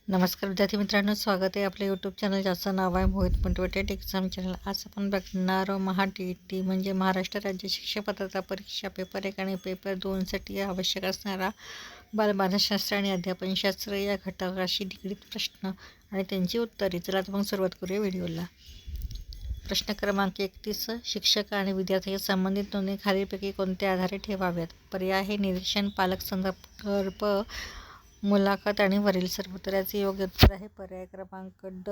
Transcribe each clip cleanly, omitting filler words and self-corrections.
नमस्कार विद्यार्थी मित्रांनो, स्वागत आहे आपल्या यूट्यूब चॅनल ज्याचं नाव आहे मोहित मोटिवेटेड एक्झाम चॅनल. आज आपण बघणार टी म्हणजे महाराष्ट्र राज्य शिक्षक पात्रता परीक्षा पेपर 1 आणि पेपर 2साठी आवश्यक असणारा बालमानसशास्त्र आणि अध्यापनशास्त्र या घटकाशी निगडीत प्रश्न आणि त्यांची उत्तरे. चला तर मग सुरुवात करूया व्हिडिओला. प्रश्न क्रमांक 31. शिक्षक आणि विद्यार्थ्यांच्या संबंधित नोंदी खालीलपैकी कोणत्या आधारे ठेवाव्यात? पर्याय आहे निरीक्षण, पालक संदर्भ, मुलाखत आणि वरील सर्व. तर याचे योग्य उत्तर आहे पर्याय क्रमांक ड,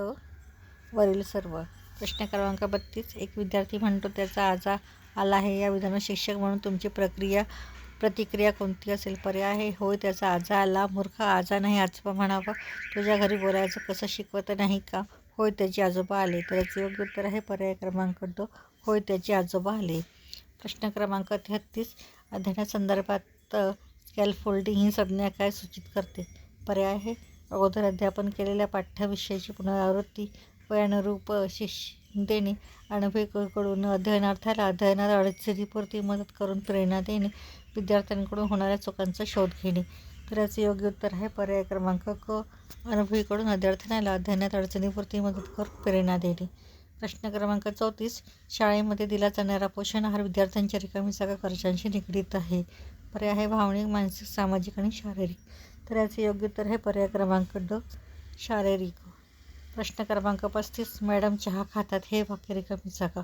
वरील सर्व. प्रश्न क्रमांक 32. एक विद्यार्थी म्हणतो त्याचा आजा आला आहे. या विधानात शिक्षक म्हणून तुमची प्रतिक्रिया कोणती असेल? पर्याय आहे होय, त्याचा आजा आला. मूर्ख, आजा नाही आजोबा म्हणावं. तुझ्या घरी बोलायचं कसं, शिकवत नाही का? होय, त्याचे आजोबा आले. तर याचे योग्य उत्तर आहे पर्याय क्रमांक ड, होय, त्याचे आजोबा आले. प्रश्न क्रमांक 33. अध्ययनासंदर्भात स्कॅफोल्डिंग ही संज्ञा काय सूचित करते? पर्याय आहे अगोदर अध्यापन केलेल्या पाठ्यविषयाची पुनरावृत्ती, वयानुरूप शिक्षण देणे, अनुभवीकडून अध्ययनार्थाला अध्ययनात अडचणीपुरती मदत करून प्रेरणा देणे, विद्यार्थ्यांकडून होणाऱ्या चुकांचा शोध घेणे. तर याचे योग्य उत्तर आहे पर्याय क्रमांक क, अनुभवीकडून विद्यार्थ्यांना अध्ययनात अडचणीपुरती मदत करून प्रेरणा देणे. प्रश्न क्रमांक 34. शाळेमध्ये दिला जाणारा पोषण आहार विद्यार्थ्यांच्या रिकामी जागा खर्चांशी निगडीत आहे. पर्याय आहे भावनिक, मानसिक, सामाजिक आणि शारीरिक. तर याचे योग्य उत्तर आहे पर्याय क्रमांक ड, शारीरिक. प्रश्न क्रमांक 35. मॅडम चहा खातात. हे वाक्य रिकामी जागा.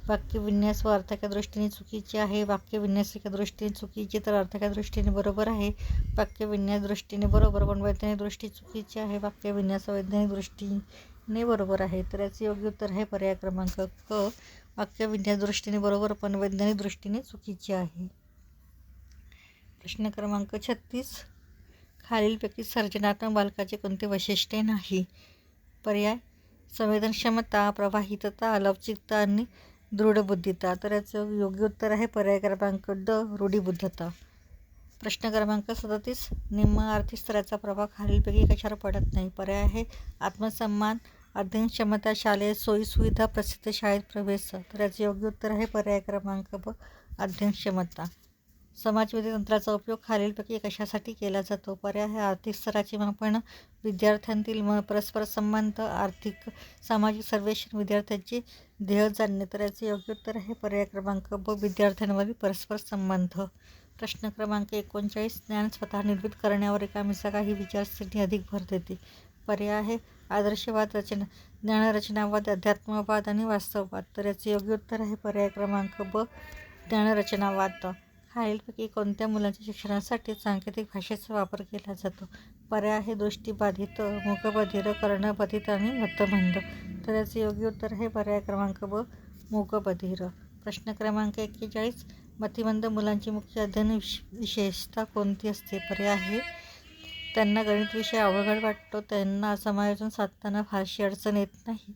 वाक्यविन्यास व अर्थाच्या दृष्टीने चुकीचे आहे. वाक्यविन्यासाच्या दृष्टीने चुकीचे तर अर्थाच्या दृष्टीने बरोबर आहे. वाक्यविन्यास दृष्टीने बरोबर पण वैज्ञानिक दृष्टी चुकीचे आहे. वाक्यविन्यास वैज्ञानिक दृष्टीने बरोबर आहे. तर याचे योग्य उत्तर आहे पर्याय क्रमांक क, वाक्यविन्यास दृष्टीने बरोबर पण वैज्ञानिक दृष्टीने चुकीचे आहे. प्रश्न क्रमांक 36. खालीलपैकी सर्जनात्मक बालकाचे कोणते वैशिष्ट्ये नाही? पर्याय संवेदनक्षमता, प्रवाहितता, लवचिकता आणि दृढबुद्धीता. तर याचं योग्य उत्तर आहे पर्याय क्रमांक ड, रूढीबद्धता. प्रश्न क्रमांक 37. निम्न आर्थिक स्तराचा प्रभाव खालीलपैकी कशावर पडत नाही? पर्याय आहे आत्मसन्मान, अध्ययनक्षमता, शालेय सोयीसुविधा, प्रसिद्ध शाळेत प्रवेश. तर याचे योग्य उत्तर आहे पर्याय क्रमांक ब, अध्ययनक्षमता. समाजविधी तंत्राचा उपयोग खालीलपैकी कशासाठी केला जातो? पर्याय आहे आर्थिक स्तराचे मापन, विद्यार्थ्यांतील परस्पर संबंध, आर्थिक सामाजिक सर्वेक्षण, विद्यार्थ्यांचे ध्येय जाणणे. तर याचे योग्य उत्तर आहे पर्याय क्रमांक ब, विद्यार्थ्यांवरील परस्पर संबंध. प्रश्न क्रमांक 39. ज्ञान स्वतः निर्मित करण्यावर रिकामी जागा ही विचारसरणी अधिक भर देते. पर्याय आहे आदर्शवाद, ज्ञानरचनावाद, अध्यात्मवाद आणि वास्तववाद. तर याचे योग्य उत्तर आहे पर्याय क्रमांक ब, ज्ञानरचनावाद. खालीलपैकी कोणत्या मुलांच्या शिक्षणासाठी सांकेतिक भाषेचा वापर केला जातो? पर्याय आहे दृष्टिबाधित, मूकबधिर, कर्णबधित आणि मतिमंद. तर याचे योग्य उत्तर आहे पर्याय क्रमांक ब, मूकबधिर. प्रश्न क्रमांक 41. मतिमंद मुलांची मुख्य अध्ययन विशेषता कोणती असते? पर्याय आहे त्यांना गणित विषय अवघड वाटतो, त्यांना समायोजन साधताना फारशी अडचण येत नाही,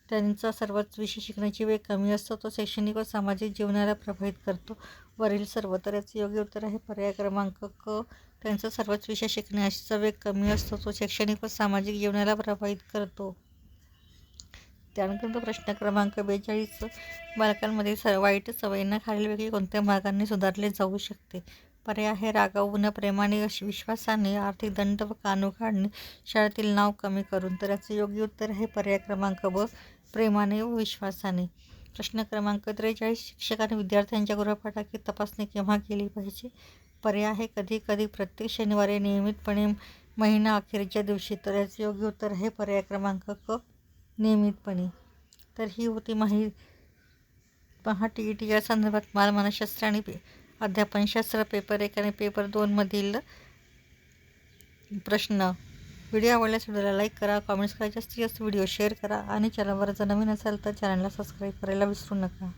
त्यांचा सर्वच विषय शिकण्याची वेग कमी असतो, तो शैक्षणिक व सामाजिक जीवनाला प्रभावित करतो, वरील सर्व. तर याचे योग्य उत्तर आहे पर्याय क्रमांक क, त्यांचा सर्वच विषय शिकण्याचा वेग कमी असतो, तो शैक्षणिक व सामाजिक जीवनाला प्रभावित करतो. त्यानंतर प्रश्न क्रमांक 42. बालकांमध्ये वाईट सवयींना खालीलपैकी कोणत्या मार्गाने सुधारले जाऊ शकते? पर्याय आहे रागावून, प्रेमाने, विश्वासाने, आर्थिक दंड व कानून काढणे, शाळेतील नाव कमी करून. तर याचे योग्य उत्तर आहे पर्याय क्रमांक ब, प्रेमाने व विश्वासाने. प्रश्न क्रमांक 43. शिक्षक आणि विद्यार्थ्यांच्या गृहपाठाची तपासणी केव्हा केली पाहिजे? पर्याय आहे कधी कधी, प्रत्येक शनिवारी, नियमितपणे, महिना अखेरच्या दिवशी. तर याचे योग्य उत्तर आहे पर्याय क्रमांक क, नियमितपणे. तर ही होती टी या संदर्भात बालमानसशास्त्र आणि अध्यापनशास्त्र पेपर 1 आणि पेपर 2 मधील प्रश्न. व्हिडिओ आवडल्यास व्हिडिओला लाईक करा, कॉमेंट्स करा, जास्तीत जास्त व्हिडिओ शेअर करा आणि चॅनलवर जर नवीन असाल तर चॅनलला सबस्क्राईब करायला विसरू नका.